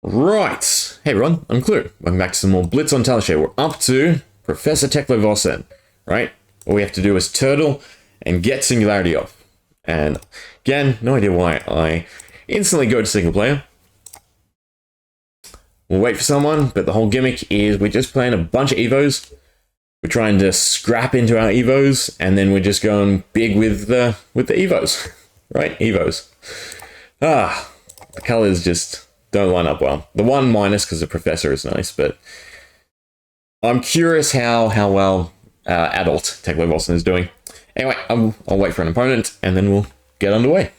Right. Hey everyone, I'm Clue. Welcome back to some more Blitz on Talishar. We're up to Professor Teklovossen, right? All we have to do is turtle and get Singularity off. And again, no idea why I instantly go to single player. We'll wait for someone, but the whole gimmick is we're just playing a bunch of Evos. We're trying to scrap into our Evos, and then we're just going big with the Evos. Right? Evos. The colors just don't line up well. The one minus because the Professor is nice, but I'm curious how well adult Teklovossen is doing. Anyway, I'll wait for an opponent, and then we'll get underway.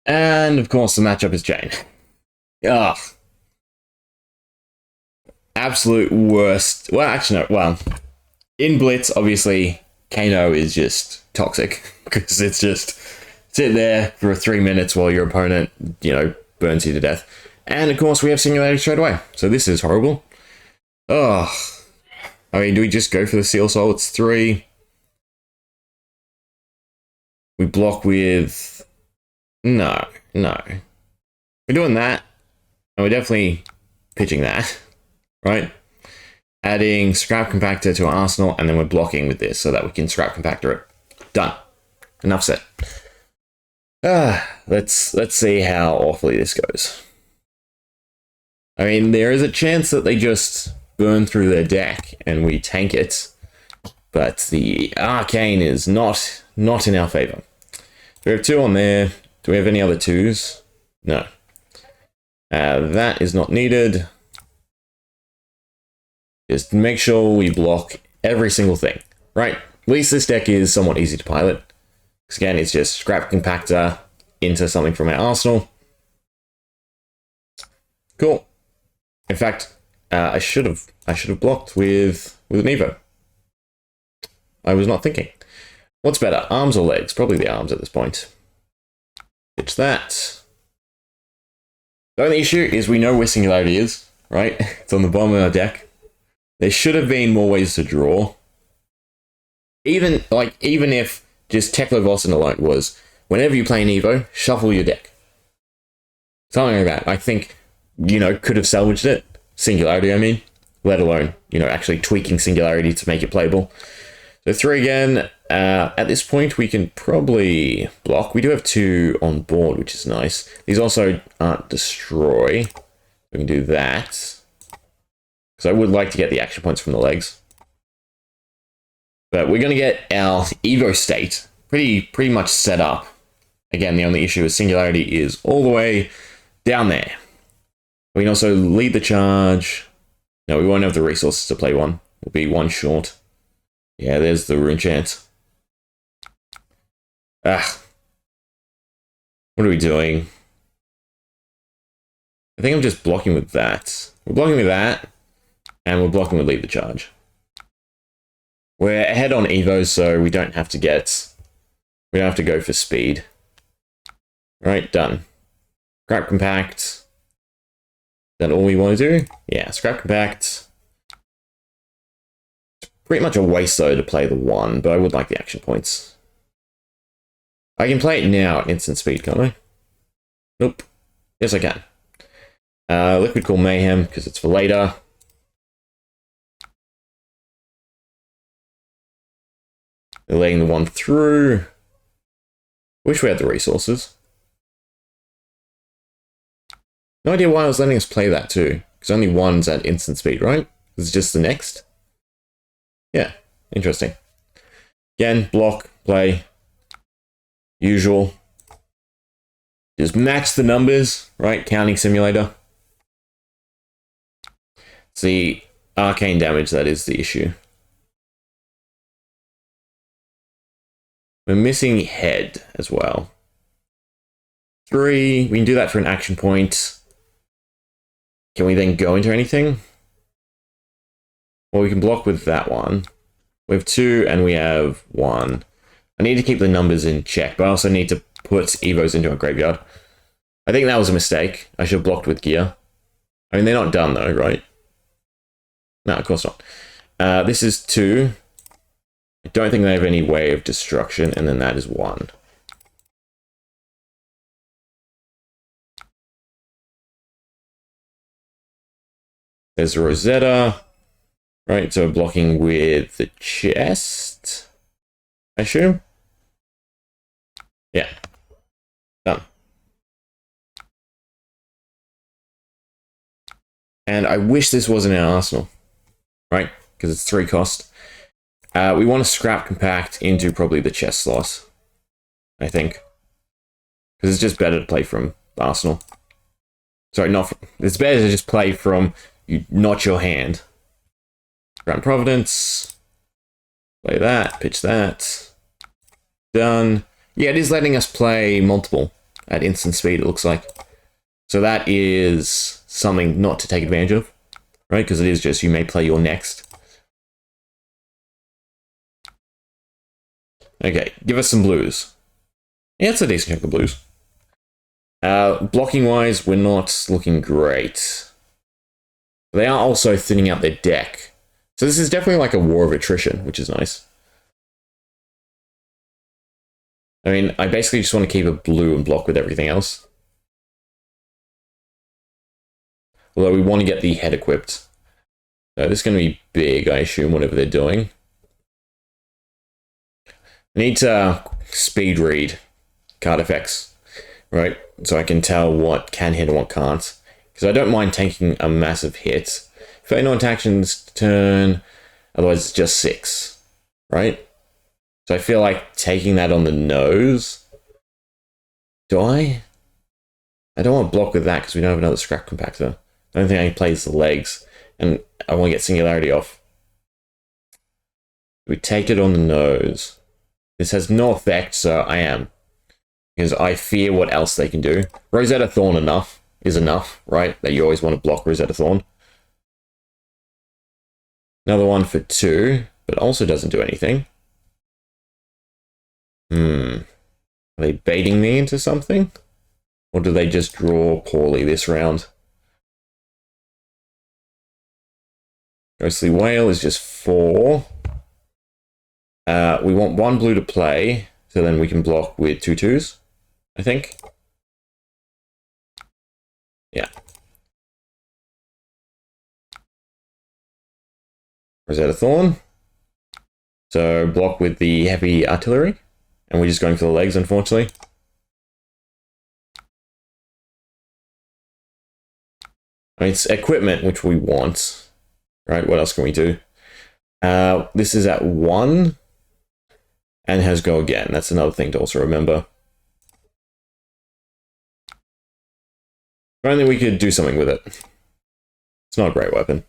And of course, the matchup is Jane. Absolute worst. Well, actually, no. Well, in Blitz, obviously, Kano is just toxic because it's just sit there for 3 minutes while your opponent, burns you to death. And of course, we have Singularity straight away. So this is horrible. I mean, do we just go for the Seal Soul? It's 3. We block with... No. We're doing that. And we're definitely pitching that. Right? Adding Scrap Compactor to our arsenal, and then we're blocking with this so that we can Scrap Compactor it. Done. Enough said. Let's see how awfully this goes. I mean, there is a chance that they just burn through their deck and we tank it, but the Arcane is not in our favor. We have 2 on there. Do we have any other 2s? No. That is not needed. Just make sure we block every single thing, right? At least this deck is somewhat easy to pilot. Because again, it's just Scrap Compactor into something from our arsenal. Cool. In fact, I should have blocked with an Evo. I was not thinking. What's better, arms or legs? Probably the arms at this point. It's that. The only issue is we know where Singularity is, right? It's on the bottom of our deck. There should have been more ways to draw. Even if just Teklovossen alone was, whenever you play an Evo, shuffle your deck. Something like that. I think, could have salvaged it. Singularity, I mean. Let alone, actually tweaking Singularity to make it playable. So 3 again. At this point, we can probably block. We do have 2 on board, which is nice. These also aren't destroy. We can do that. Because I would like to get the action points from the legs. But we're going to get our Evo state pretty much set up. Again, the only issue is Singularity is all the way down there. We can also lead the charge. No, we won't have the resources to play one. We'll be 1 short. Yeah, there's the rune chance. What are we doing? I think I'm just blocking with that. We're blocking with that, and we're blocking with lead the charge. We're ahead on Evo, so we don't have to go for speed. Right, done. Scrap Compact. Is that all we want to do? Yeah, Scrap Compact. It's pretty much a waste, though, to play the 1, but I would like the action points. I can play it now at instant speed, can't I? Nope. Yes, I can. Liquid Cool Mayhem, because it's for later. They're letting the 1 through. Wish we had the resources. No idea why I was letting us play that too. Because only 1's at instant speed, right? It's just the next. Yeah, interesting. Again, block, play. Usual. Just match the numbers, right? Counting simulator. It's the arcane damage that is the issue. We're missing head as well. 3, we can do that for an action point. Can we then go into anything? Well, we can block with that one. We have 2 and we have 1. I need to keep the numbers in check, but I also need to put Evos into a graveyard. I think that was a mistake. I should have blocked with gear. I mean, they're not done though, right? No, of course not. This is 2. I don't think they have any way of destruction, and then that is 1. There's a Rosetta. Right, so blocking with the chest, I assume? Yeah. Done. And I wish this wasn't in our arsenal, right? Because it's 3 cost. We want to scrap compact into probably the chest slot, I think. Because it's just better to play from the arsenal. Sorry, not from, it's better to just play from not your hand. Grand Providence. Play that, pitch that. Done. Yeah, it is letting us play multiple at instant speed, it looks like. So that is something not to take advantage of, right? Because it is just you may play your next. Okay, give us some blues. Yeah, it's a decent chunk of blues. Blocking-wise, we're not looking great. They are also thinning out their deck. So this is definitely like a war of attrition, which is nice. I mean, I basically just want to keep a blue and block with everything else. Although we want to get the head equipped. So this is going to be big, I assume, whatever they're doing. I need to speed read card effects, right? So I can tell what can hit and what can't. Because I don't mind taking a massive hit. If no actions turn, otherwise it's just 6, right? So I feel like taking that on the nose. Do I? I don't want to block with that because we don't have another scrap compactor. I don't think I can play the legs, and I want to get Singularity off. We take it on the nose. This has no effect, so I am. Because I fear what else they can do. Rosetta Thorn is enough, right? That you always want to block Rosetta Thorn. Another one for 2, but also doesn't do anything. Are they baiting me into something? Or do they just draw poorly this round? Ghostly Whale is just 4. We want 1 blue to play, so then we can block with 2 2s, I think. Yeah. Rosetta Thorn. So block with the heavy artillery. And we're just going for the legs, unfortunately. I mean, it's equipment, which we want. Right, what else can we do? This is at 1. And has go again. That's another thing to also remember. If only we could do something with it. It's not a great weapon.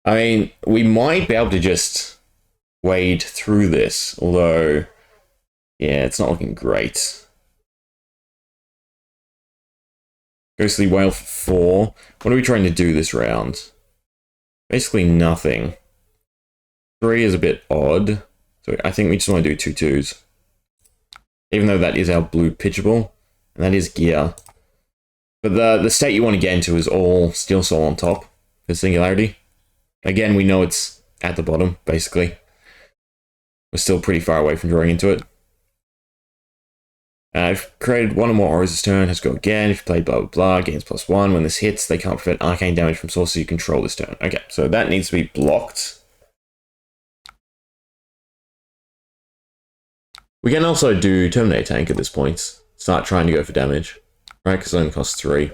I mean, we might be able to just wade through this, although, yeah, it's not looking great. Ghostly Whale for 4. What are we trying to do this round? Basically nothing. 3 is a bit odd, so I think we just want to do 2 2s. Even though that is our blue pitchable, and that is gear. But the state you want to get into is all Steel Soul on top for Singularity. Again, we know it's at the bottom, basically. We're still pretty far away from drawing into it. I've created 1 or more auras this turn, has go again. If you play blah blah blah, gains +1. When this hits, they can't prevent arcane damage from sources you control this turn. Okay, so that needs to be blocked. We can also do Terminator Tank at this point. Start trying to go for damage, right? Because it only costs 3.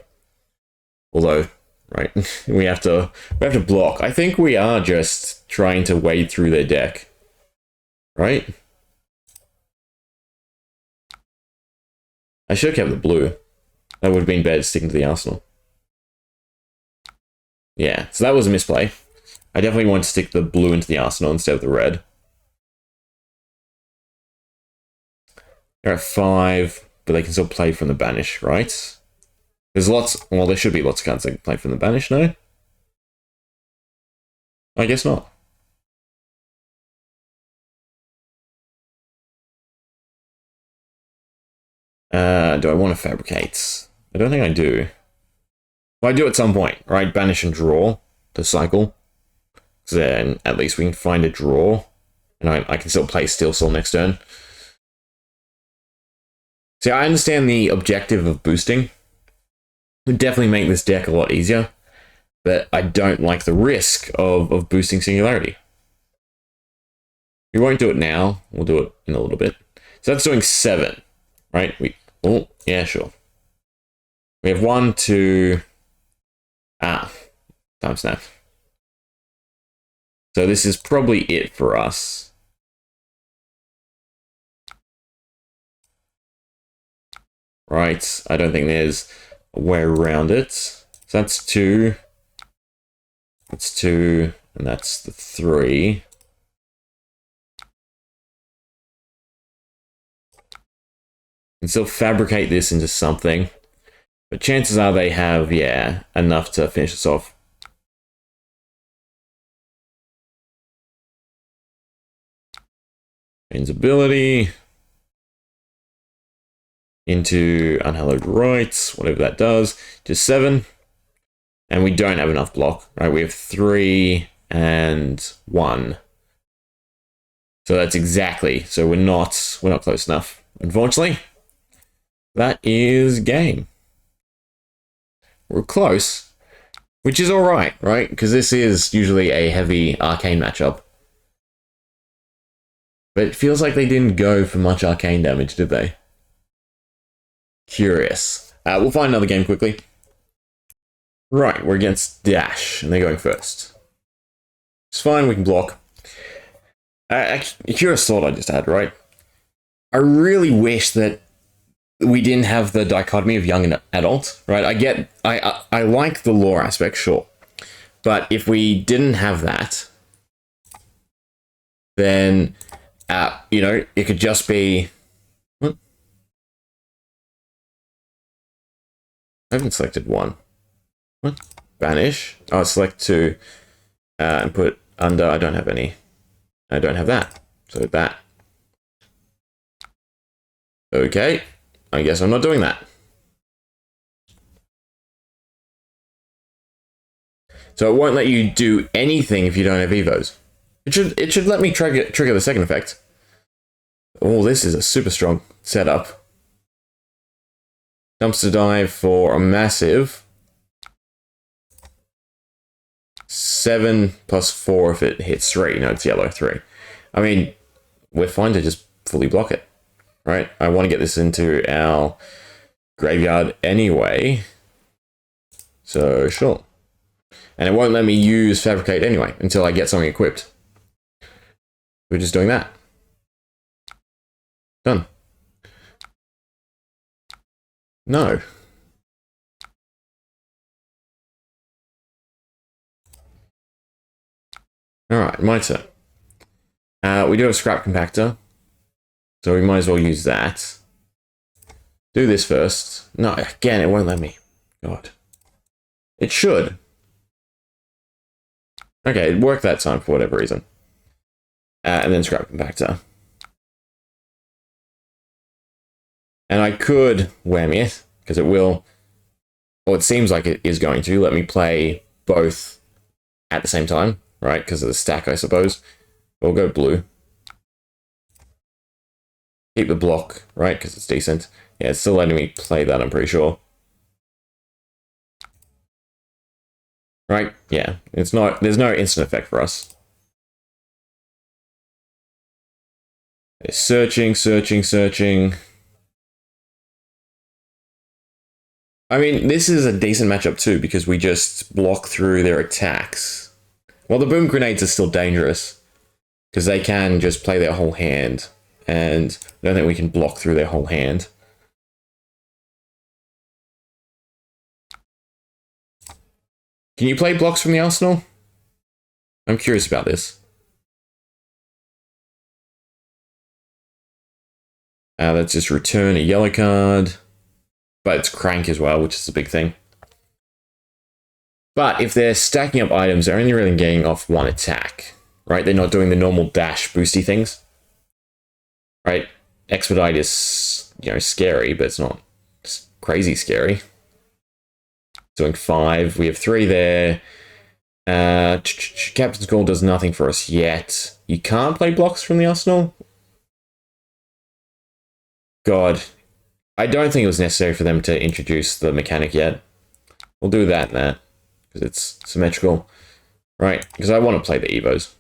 Although, right, we have to block. I think we are just trying to wade through their deck, right? I should have kept the blue. That would have been better sticking to the arsenal. Yeah, so that was a misplay. I definitely want to stick the blue into the arsenal instead of the red. They're at 5, but they can still play from the banish, right? There's lots, well, there should be lots of cards that can play from the banish, no? I guess not. Do I want to fabricate? I don't think I do. Well, I do at some point, right? Banish and draw to cycle. So then at least we can find a draw. And I can still play Steel Soul next turn. See, I understand the objective of boosting. It would definitely make this deck a lot easier. but I don't like the risk of boosting Singularity. We won't do it now. We'll do it in a little bit. So that's doing 7, right? Oh, yeah, sure. We have 1, 2... time snap. So this is probably it for us. Right, I don't think there's a way around it. So that's 2. That's 2, and that's the 3. Can still fabricate this into something, but chances are they have, yeah, enough to finish us off. Invincibility into unhallowed rights, whatever that does, just 7, and we don't have enough block, right? We have 3 and 1, so that's exactly. So we're not close enough, unfortunately. That is game. We're close, which is all right, right? Because this is usually a heavy arcane matchup. But it feels like they didn't go for much arcane damage, did they? Curious. We'll find another game quickly. Right, we're against Dash, and they're going first. It's fine, we can block. A curious thought I just had, right? I really wish that we didn't have the dichotomy of young and adult, right? I like the lore aspect, sure. But if we didn't have that, then, you know, it could just be... What? I haven't selected 1. What? Banish. Oh, select 2. And put under, I don't have any. I don't have that. So that. Okay. I guess I'm not doing that. So it won't let you do anything if you don't have evos. It should let me trigger the second effect. Oh, this is a super strong setup. Dumpster dive for a massive 7 plus 4 if it hits 3. No, it's yellow 3. I mean, we're fine to just fully block it. Right, I want to get this into our graveyard anyway, so sure. And it won't let me use Fabricate anyway, until I get something equipped. We're just doing that. Done. No. Alright, my turn. We do have Scrap Compactor. So we might as well use that. Do this first. No, again, it won't let me. God. It should. Okay, it worked that time for whatever reason. And then Scrap Compactor. And I could whammy it, because it will, or it seems like it is going to, let me play both at the same time, right? Because of the stack, I suppose. We'll go blue. Keep the block, right? Because it's decent. Yeah, it's still letting me play that, I'm pretty sure. Right? Yeah. It's not, there's no instant effect for us. It's searching, searching, searching. I mean, this is a decent matchup too, because we just block through their attacks. Well, the boom grenades are still dangerous, because they can just play their whole hand. And I don't think we can block through their whole hand. Can you play blocks from the arsenal? I'm curious about this. Let's just return a yellow card. But it's crank as well, which is a big thing. But if they're stacking up items, they're only really getting off 1 attack. Right? They're not doing the normal dash boosty things. Right, Expedite is, you know, scary, but it's not crazy scary. Doing 5, we have 3 there. Captain's Call does nothing for us yet. You can't play blocks from the arsenal? God, I don't think it was necessary for them to introduce the mechanic yet. We'll do that and that. because it's symmetrical. Right, because I want to play the Evos.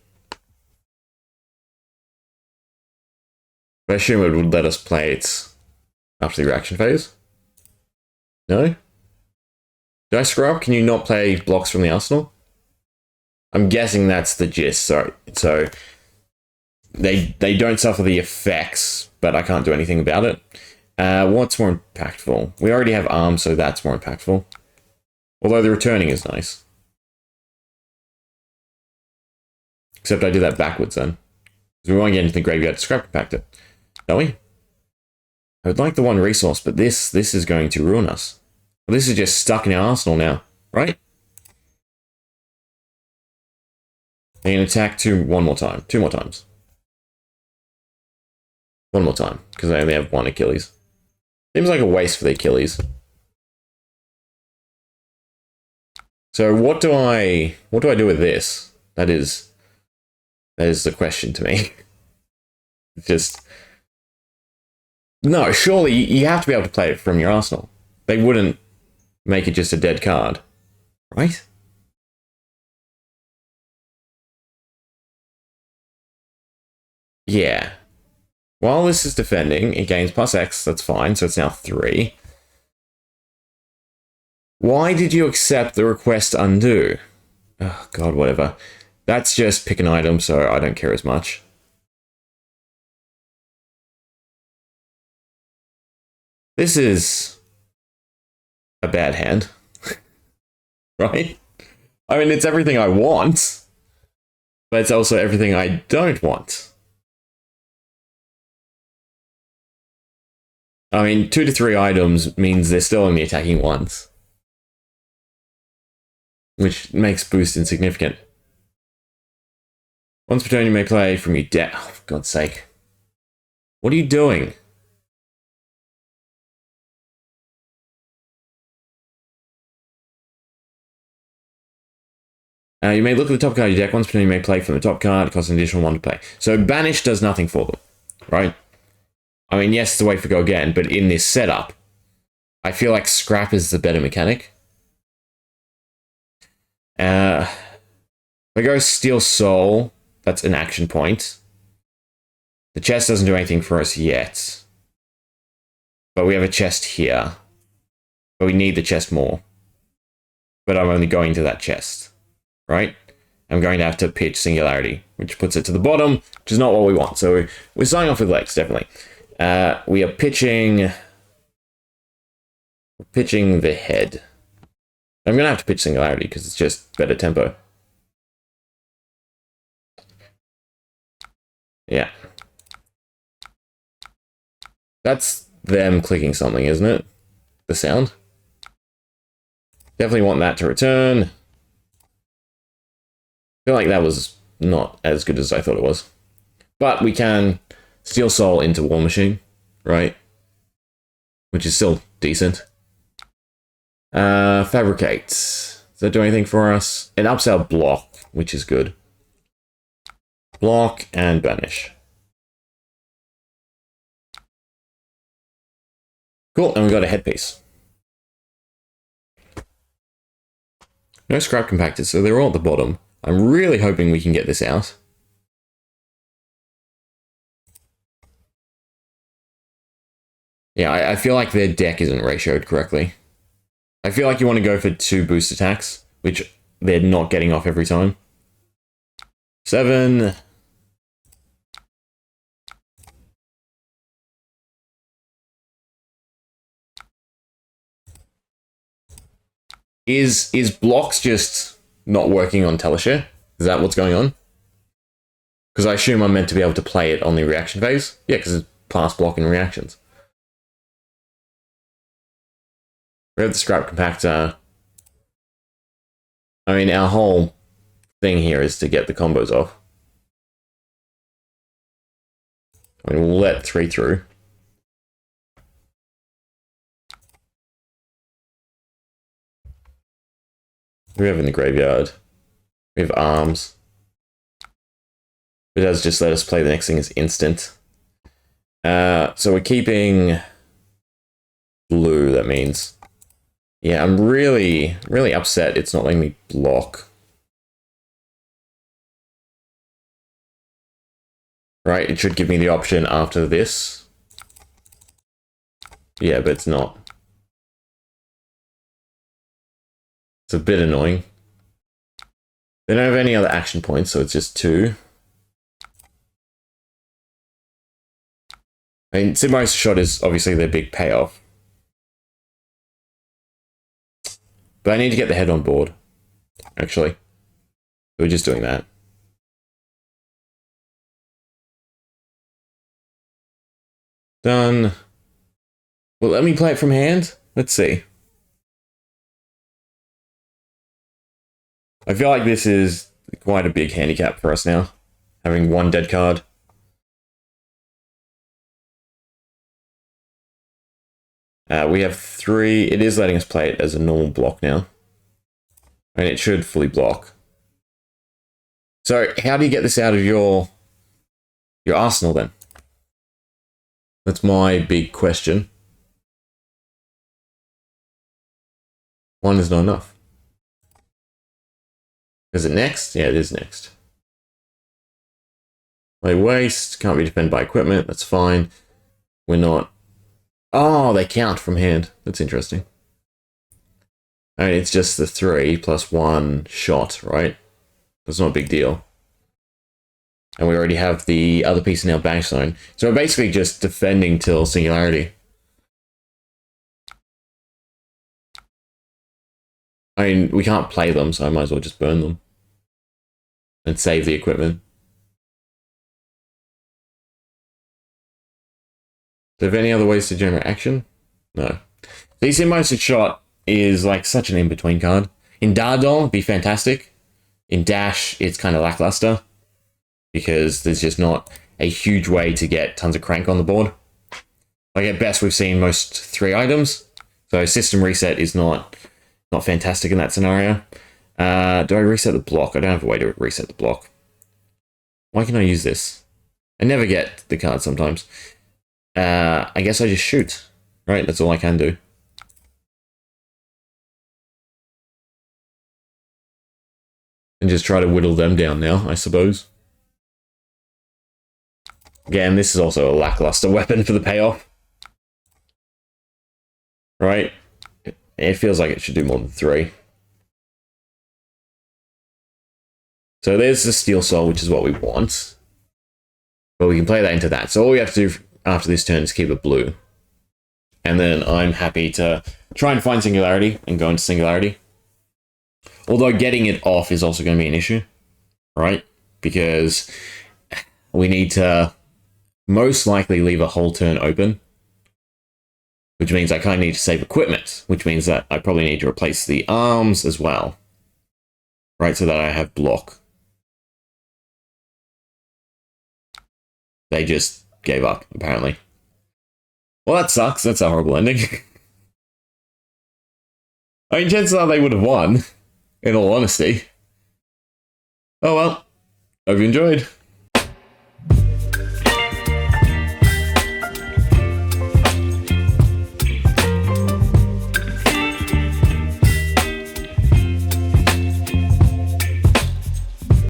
But I assume it would let us play it after the reaction phase. No? Did I screw up? Can you not play blocks from the arsenal? I'm guessing that's the gist. So they don't suffer the effects, but I can't do anything about it. What's more impactful? We already have arms, so that's more impactful. Although the returning is nice. Except I did that backwards then. Because we won't get into the graveyard to scrap compact it. Don't we? I would like the one resource, but this is going to ruin us. Well, this is just stuck in our arsenal now, right? They can attack two more times. One more time, because I only have one Achilles. Seems like a waste for the Achilles. So what do I do with this? That is the question to me. Just no, surely you have to be able to play it from your arsenal. They wouldn't make it just a dead card, right? Yeah. While this is defending, it gains +X, that's fine, so it's now 3. Why did you accept the request undo? Oh, God, whatever. That's just pick an item, so I don't care as much. This is a bad hand, right? I mean, it's everything I want, but it's also everything I don't want. I mean, 2 to 3 items means they're still only attacking once, which makes boost insignificant. Once per turn, you may play from your deck. Oh, for God's sake. What are you doing? You may look at the top card of your deck. Once per turn, you may play from the top card. It costs an additional 1 to play. So Banish does nothing for them, right? I mean, yes, it's a way for go again, but in this setup, I feel like Scrap is the better mechanic. If I go Steel Soul, that's an action point. The chest doesn't do anything for us yet. But we have a chest here. But we need the chest more. But I'm only going to that chest. Right? I'm going to have to pitch Singularity, which puts it to the bottom, which is not what we want. So we're starting off with legs, definitely. We are pitching the head. I'm going to have to pitch Singularity because it's just better tempo. Yeah. That's them clicking something, isn't it? The sound. Definitely want that to return. I feel like that was not as good as I thought it was. But we can Steel Soul into War Machine, right? Which is still decent. Fabricate. Does that do anything for us? It ups our block, which is good. Block and Banish. Cool, and we got a headpiece. No scrap compactors, so they're all at the bottom. I'm really hoping we can get this out. Yeah, I feel like their deck isn't ratioed correctly. I feel like you want to go for 2 boost attacks, which they're not getting off every time. 7. Is blocks just not working on Talishar? Is that what's going on? Because I assume I'm meant to be able to play it on the reaction phase. Yeah, because it's past block and reactions. We have the scrap compactor. I mean, our whole thing here is to get the combos off. I mean, we'll let 3 through. We have in the graveyard. We have arms. It does just let us play the next thing as instant. So we're keeping blue, that means. Yeah, I'm really, really upset it's not letting me block. Right, it should give me the option after this. Yeah, but it's not. It's a bit annoying. They don't have any other action points, so it's just 2. I mean, Moonshot shot is obviously their big payoff. But I need to get the head on board, actually. We're just doing that. Done. Well, let me play it from hand. Let's see. I feel like this is quite a big handicap for us now, having 1 dead card. We have 3. It is letting us play it as a normal block now. And it should fully block. So how do you get this out of your arsenal then? That's my big question. 1 is not enough. Is it next? Yeah, it is next. Play waste, can't be defended by equipment, that's fine. We're not... Oh, they count from hand. That's interesting. I mean, it's just the 3 plus 1 shot, right? That's not a big deal. And we already have the other piece in our bank zone. So we're basically just defending till Singularity. I mean, we can't play them, so I might as well just burn them. And save the equipment. Do they have any other ways to generate action? No. The Moonshot shot is like such an in-between card. In Dardol, it'd be fantastic. In Dash, it's kind of lackluster. Because there's just not a huge way to get tons of crank on the board. Like at best, we've seen most 3 items. So system reset is not fantastic in that scenario. Do I reset the block? I don't have a way to reset the block. Why can I use this? I never get the card sometimes. I guess I just shoot. Right, that's all I can do. And just try to whittle them down now, I suppose. Again, this is also a lackluster weapon for the payoff. Right? It feels like it should do more than 3. So there's the Steel Soul, which is what we want. But we can play that into that. So all we have to do after this turn is keep it blue. And then I'm happy to try and find Singularity and go into Singularity. Although getting it off is also going to be an issue. Right? Because we need to most likely leave a whole turn open. Which means I kind of need to save equipment. Which means that I probably need to replace the arms as well. Right? So that I have block. They just gave up, apparently. Well, that sucks. That's a horrible ending. I mean, chances are they would have won, in all honesty. Oh well. Hope you enjoyed.